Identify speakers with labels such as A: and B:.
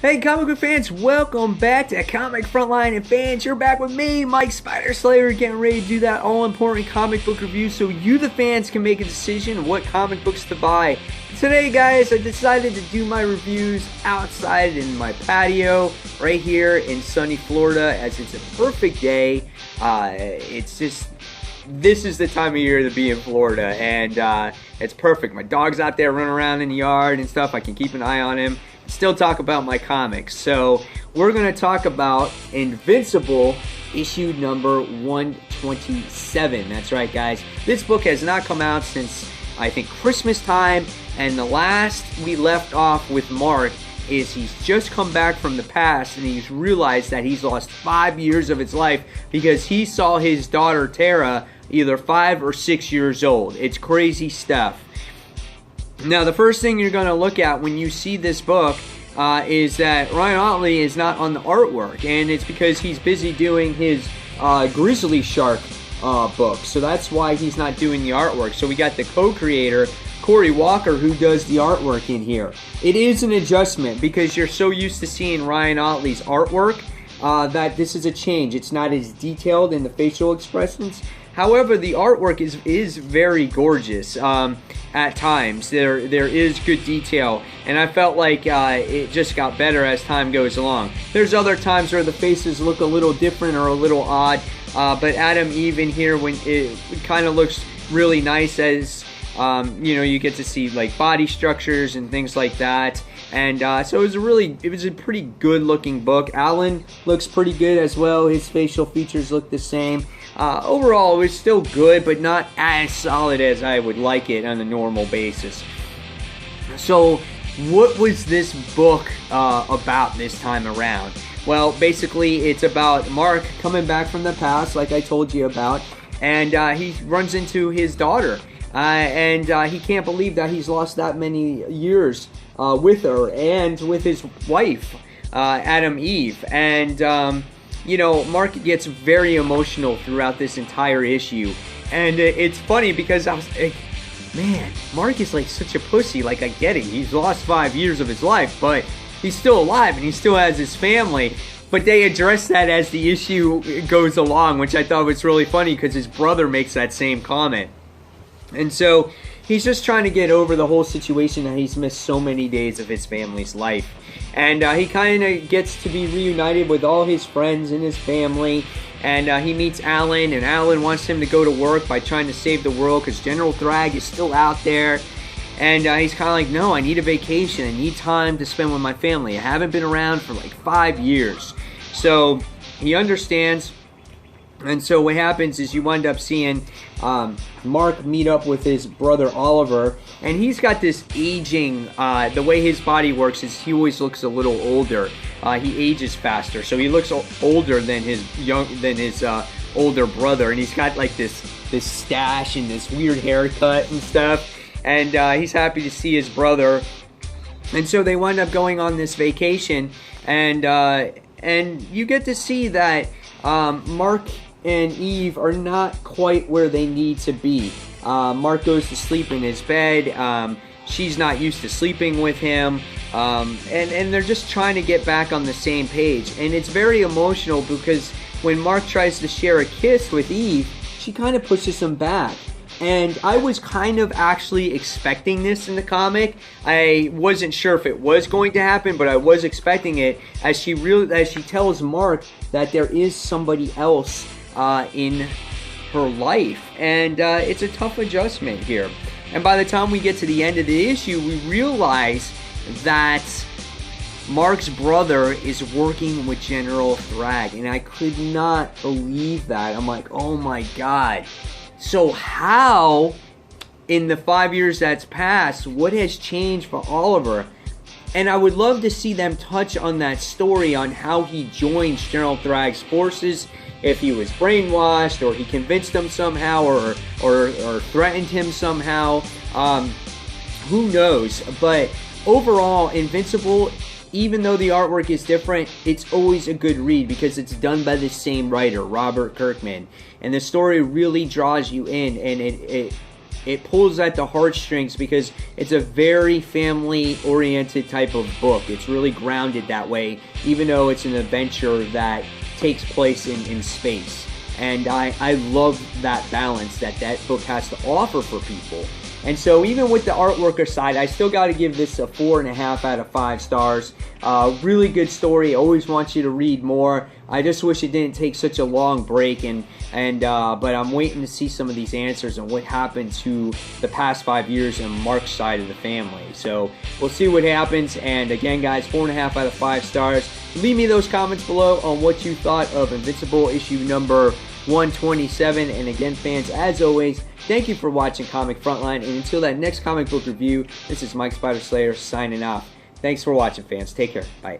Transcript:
A: Hey comic book fans, welcome back to Comic Frontline, and fans, you're back with me, Mike Spider Slayer, getting ready to do that all-important comic book review so you the fans can make a decision what comic books to buy. Today guys, I decided to do my reviews outside in my patio right here in sunny Florida, as it's a perfect day. This is the time of year to be in Florida, and it's perfect. My dog's out there running around in the yard and stuff. I can keep an eye on him. Still talk about my comics. So we're going to talk about Invincible issue number 127. That's right, guys. This book has not come out since, I think, Christmas time, and the last we left off with Mark is he's just come back from the past, and he's realized that he's lost 5 years of his life because he saw his daughter Tara either 5 or 6 years old. It's crazy stuff. Now, the first thing you're going to look at when you see this book is that Ryan Ottley is not on the artwork, and it's because he's busy doing his Grizzly Shark book, so that's why he's not doing the artwork. So we got the co-creator, Corey Walker, who does the artwork in here. It is an adjustment because you're so used to seeing Ryan Ottley's artwork that this is a change. It's not as detailed in the facial expressions. However, the artwork is very gorgeous. At times, there is good detail, and I felt like it just got better as time goes along. There's other times where the faces look a little different or a little odd, but Adam Eve in here, when it kind of looks really nice, as you know, you get to see like body structures and things like that. And so it was a pretty good looking book. Alan looks pretty good as well. His facial features look the same. Overall, it was still good, but not as solid as I would like it on a normal basis. So, what was this book about this time around? Well, basically, it's about Mark coming back from the past, like I told you about, and he runs into his daughter, and he can't believe that he's lost that many years with her and with his wife, Adam Eve, and you know, Mark gets very emotional throughout this entire issue. And it's funny because I was like, man, Mark is like such a pussy. Like, I get it. He's lost 5 years of his life, but he's still alive and he still has his family. But they address that as the issue goes along, which I thought was really funny because his brother makes that same comment. And so he's just trying to get over the whole situation that he's missed so many days of his family's life. And he kind of gets to be reunited with all his friends and his family. And he meets Alan, and Alan wants him to go to work by trying to save the world because General Thrag is still out there. And he's kind of like, no, I need a vacation. I need time to spend with my family. I haven't been around for like 5 years. So he understands. And so what happens is you wind up seeing Mark meet up with his brother Oliver, and he's got this aging, the way his body works is he always looks a little older. He ages faster, so he looks older than his older brother, and he's got like this stash and this weird haircut and stuff, and he's happy to see his brother. And so they wind up going on this vacation, and you get to see that Mark and Eve are not quite where they need to be. Mark goes to sleep in his bed. She's not used to sleeping with him. And they're just trying to get back on the same page. And it's very emotional because when Mark tries to share a kiss with Eve, she kind of pushes him back. And I was kind of actually expecting this in the comic. I wasn't sure if it was going to happen, but I was expecting it as she tells Mark that there is somebody else in her life, and it's a tough adjustment here. And by the time we get to the end of the issue, we realize that Mark's brother is working with General Thrag, and I could not believe that. I'm like, oh my god. So how, in the 5 years that's passed, what has changed for Oliver? And I would love to see them touch on that story on how he joined General Thrag's forces, if he was brainwashed, or he convinced them somehow, or threatened him somehow. Who knows? But overall, Invincible, even though the artwork is different, it's always a good read because it's done by the same writer, Robert Kirkman. And the story really draws you in, and it pulls at the heartstrings because it's a very family-oriented type of book. It's really grounded that way, even though it's an adventure that takes place in space. And I love that balance that book has to offer for people. And so even with the artwork aside, I still got to give this a 4.5 out of 5 stars. Really good story. Always want you to read more. I just wish it didn't take such a long break, but I'm waiting to see some of these answers and what happened to the past 5 years in Mark's side of the family. So we'll see what happens. And again, guys, 4.5 out of 5 stars. Leave me those comments below on what you thought of Invincible issue number 127. And again, fans, as always, thank you for watching Comic Frontline. And until that next comic book review, this is Mike Spider Slayer signing off. Thanks for watching, fans. Take care. Bye.